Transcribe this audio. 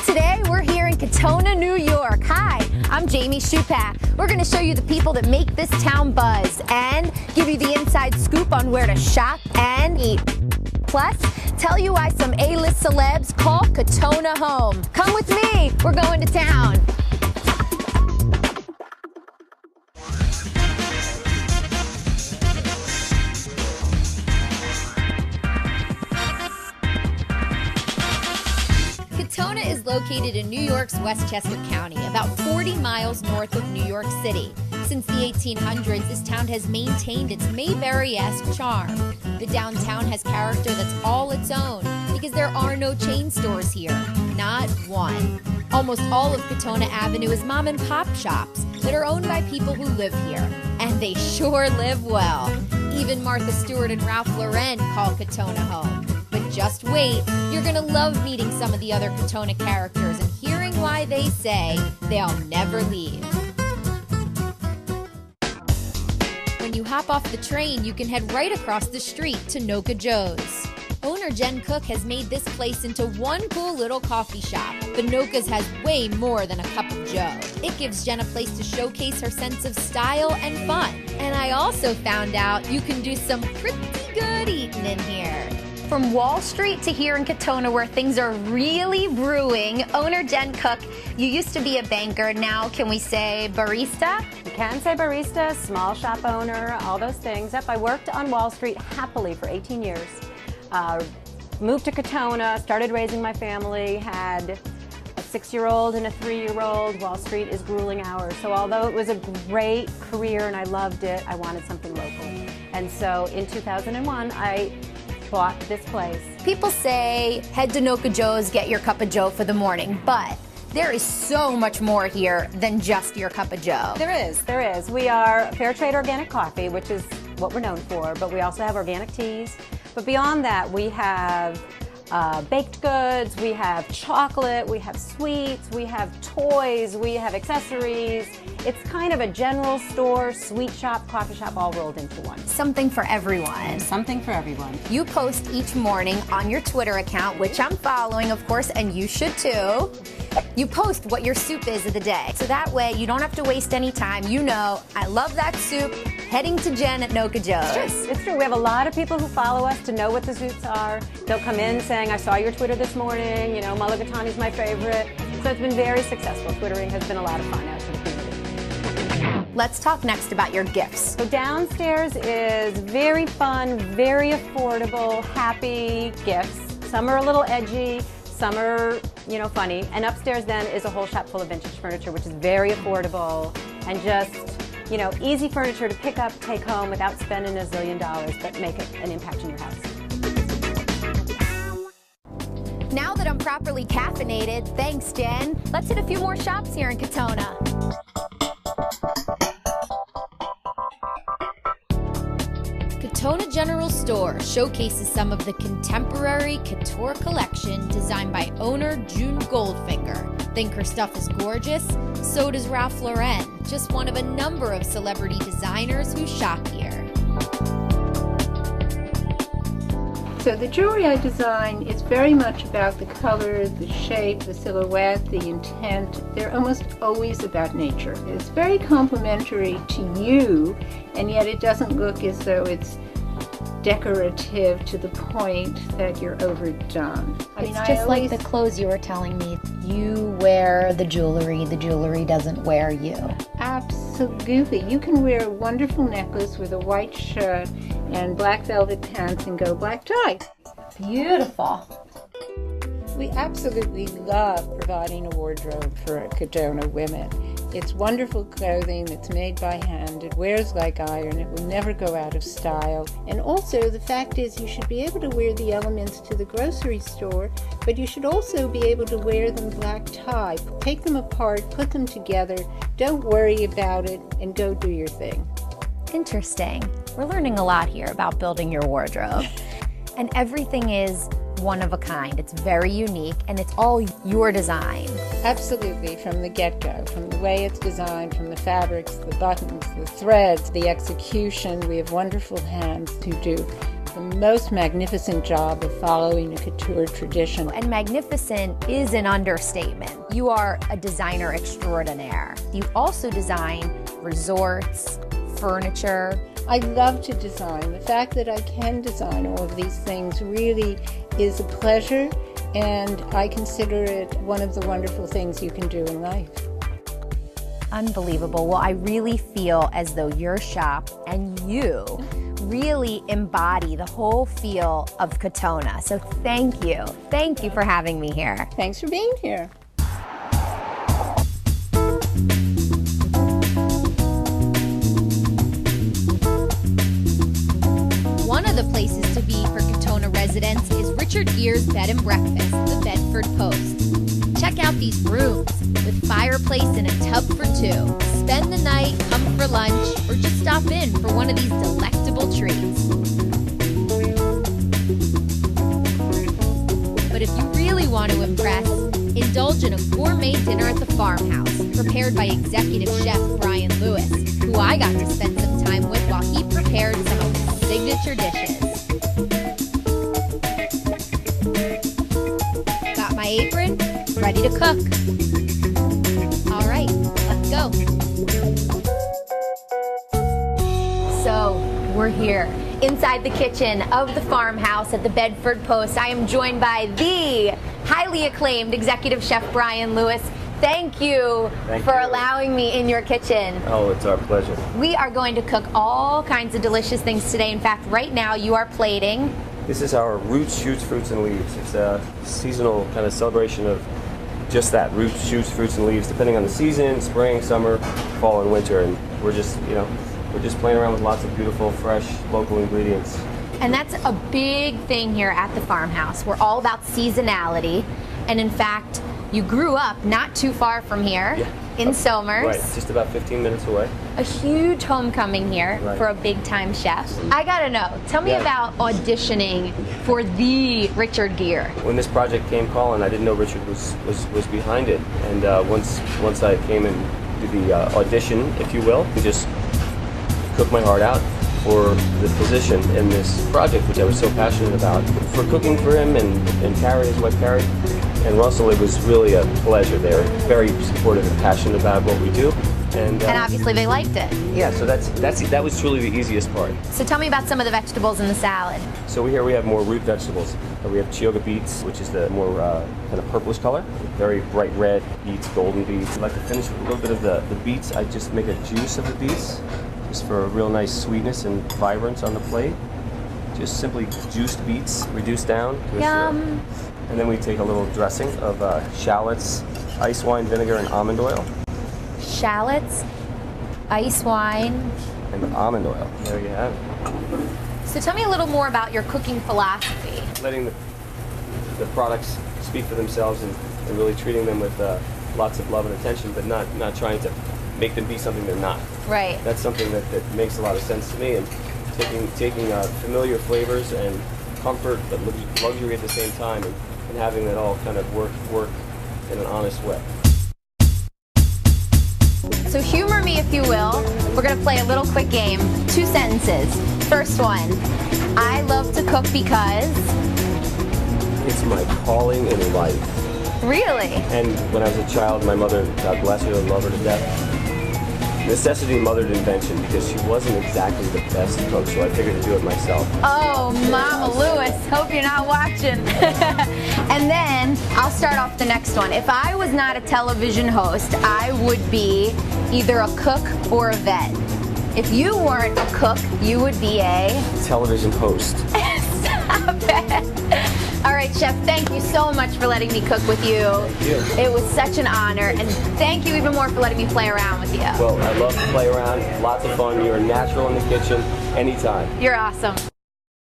Today we're here in Katona, New York. Hi, I'm Jamie Shupak. We're going to show you the people that make this town buzz and give you the inside scoop on where to shop and eat. Plus, tell you why some A-list celebs call Katona home. Come with me, we're going to town. Katona is located in New York's Westchester County, about 40 miles north of New York City. Since the 1800s, this town has maintained its Mayberry-esque charm. The downtown has character that's all its own because there are no chain stores here, not one. Almost all of Katona Avenue is mom and pop shops that are owned by people who live here, and they sure live well. Even Martha Stewart and Ralph Lauren call Katona home. But just wait, you're gonna love meeting some of the other Katona characters and hearing why they say they'll never leave. When you hop off the train, you can head right across the street to Noka Joe's. Owner Jen Cook has made this place into one cool little coffee shop, but Noka's has way more than a cup of joe. It gives Jen a place to showcase her sense of style and fun. And I also found out you can do some pretty good eating in here. From Wall Street to here in Katona, where things are really brewing, owner Jen Cook, you used to be a banker, now can we say barista? You can say barista, small shop owner, all those things. Yep, I worked on Wall Street happily for 18 years. Moved to Katona, started raising my family, had a 6-year-old and a 3-year-old. Wall Street is grueling hours. So although it was a great career and I loved it, I wanted something local. And so in 2001, I bought this place. People say head to Noka Joe's, get your cup of joe for the morning, but there is so much more here than just your cup of joe. There is. We are fair trade organic coffee, which is what we're known for, but we also have organic teas. But beyond that, we have baked goods, we have chocolate, we have sweets, we have toys, we have accessories. It's kind of a general store, sweet shop, coffee shop, all rolled into one. Something for everyone. Something for everyone. You post each morning on your Twitter account, which I'm following, of course, and you should too. You post what your soup is of the day. So that way you don't have to waste any time. You know, I love that soup, heading to Jen at Noka Joe's. It's true. We have a lot of people who follow us to know what the soups are. They'll come in saying, I saw your Twitter this morning, you know, mulligatawny's my favorite. So it's been very successful. Twittering has been a lot of fun out to the community. Let's talk next about your gifts. So downstairs is very fun, very affordable, happy gifts. Some are a little edgy, some are, you know, funny. And upstairs then is a whole shop full of vintage furniture, which is very affordable and just, you know, easy furniture to pick up, take home without spending $1 zillion, but make it an impact in your house. Now that I'm properly caffeinated, thanks Jen, let's hit a few more shops here in Katona. Katona General Store showcases some of the contemporary couture collection designed by owner June Goldfinger. Think her stuff is gorgeous? So does Ralph Lauren, just one of a number of celebrity designers who shop here. So the jewelry I design is very much about the color, the shape, the silhouette, the intent. They're almost always about nature. It's very complimentary to you, and yet it doesn't look as though it's decorative to the point that you're overdone. It's just like the clothes you were telling me. You wear the jewelry doesn't wear you. Absolutely. You can wear a wonderful necklace with a white shirt and black velvet pants and go black tie. Beautiful. We absolutely love providing a wardrobe for Katona women. It's wonderful clothing that's made by hand. It wears like iron. It will never go out of style. And also, the fact is you should be able to wear the elements to the grocery store, but you should also be able to wear them black tie. Take them apart, put them together, don't worry about it, and go do your thing. Interesting. We're learning a lot here about building your wardrobe. And everything is one of a kind. It's very unique, and it's all your design. Absolutely, from the get-go, from the way it's designed, from the fabrics, the buttons, the threads, the execution. We have wonderful hands who do the most magnificent job of following a couture tradition. And magnificent is an understatement. You are a designer extraordinaire. You also design resorts, furniture. I love to design. The fact that I can design all of these things really is a pleasure, and I consider it one of the wonderful things you can do in life. Unbelievable. Well, I really feel as though your shop and you really embody the whole feel of Katonah. So thank you. Thank you for having me here. Thanks for being here. One of the places to be for Katonah residents is Richard Gere's Bed and Breakfast, the Bedford Post. Check out these rooms with fireplace and a tub for two. Spend the night, come for lunch, or just stop in for one of these delectable treats. But if you really want to impress, indulge in a gourmet dinner at the farmhouse, prepared by executive chef Brian Lewis, who I got to spend some time with while he prepared some of his signature dishes. Got my apron? Ready to cook. All right, let's go. So we're here inside the kitchen of the farmhouse at the Bedford Post. I am joined by the highly acclaimed executive chef Brian Lewis. Thank you for allowing me in your kitchen. Oh, it's our pleasure. We are going to cook all kinds of delicious things today. In fact, right now you are plating. This is our roots, shoots, fruits, and leaves. It's a seasonal kind of celebration of just that, roots, shoots, fruits, and leaves, depending on the season, spring, summer, fall, and winter. And we're just, we're just playing around with lots of beautiful, fresh, local ingredients. And that's a big thing here at the farmhouse. We're all about seasonality. And in fact, you grew up not too far from here in Somers. Right, just about 15 minutes away. A huge homecoming here for a big-time chef. I gotta know, tell me about auditioning for the Richard Gere. When this project came calling, I didn't know Richard was behind it. And once I came and did the audition, if you will, he just cooked my heart out for the position in this project, which I was so passionate about. For cooking for him and Carrie, his wife Carrie, and Russell, it was really a pleasure. They're very supportive and passionate about what we do. And obviously they liked it. Yeah, so that was truly the easiest part. So tell me about some of the vegetables in the salad. So we have more root vegetables. We have Chioggia beets, which is the more kind of purplish color. Very bright red beets, golden beets. I like to finish with a little bit of the beets. I just make a juice of the beets, just for a real nice sweetness and vibrance on the plate. Just simply juiced beets, reduced down to a syrup. And then we take a little dressing of shallots, ice wine vinegar, and almond oil. Shallots, ice wine, and almond oil. There you have it. So tell me a little more about your cooking philosophy. Letting the products speak for themselves and really treating them with lots of love and attention, but not trying to make them be something they're not. Right. That's something that makes a lot of sense to me. And taking familiar flavors and comfort, but luxury at the same time, and having that all kind of work in an honest way. So humor me if you will. We're gonna play a little quick game. 2 sentences. First one, I love to cook because... It's my calling in life. Really? And when I was a child, my mother, God bless her, I love her to death, necessity mothered invention, because she wasn't exactly the best cook, so I figured to do it myself. Oh, Mama Lewis, hope you're not watching. And then I'll start off the next one. If I was not a television host, I would be either a cook or a vet. If you weren't a cook, you would be a... television host. Stop it. All right, Chef, thank you so much for letting me cook with you. Thank you. It was such an honor, and thank you even more for letting me play around with you. Well, I love to play around. Lots of fun. You're a natural in the kitchen anytime. You're awesome.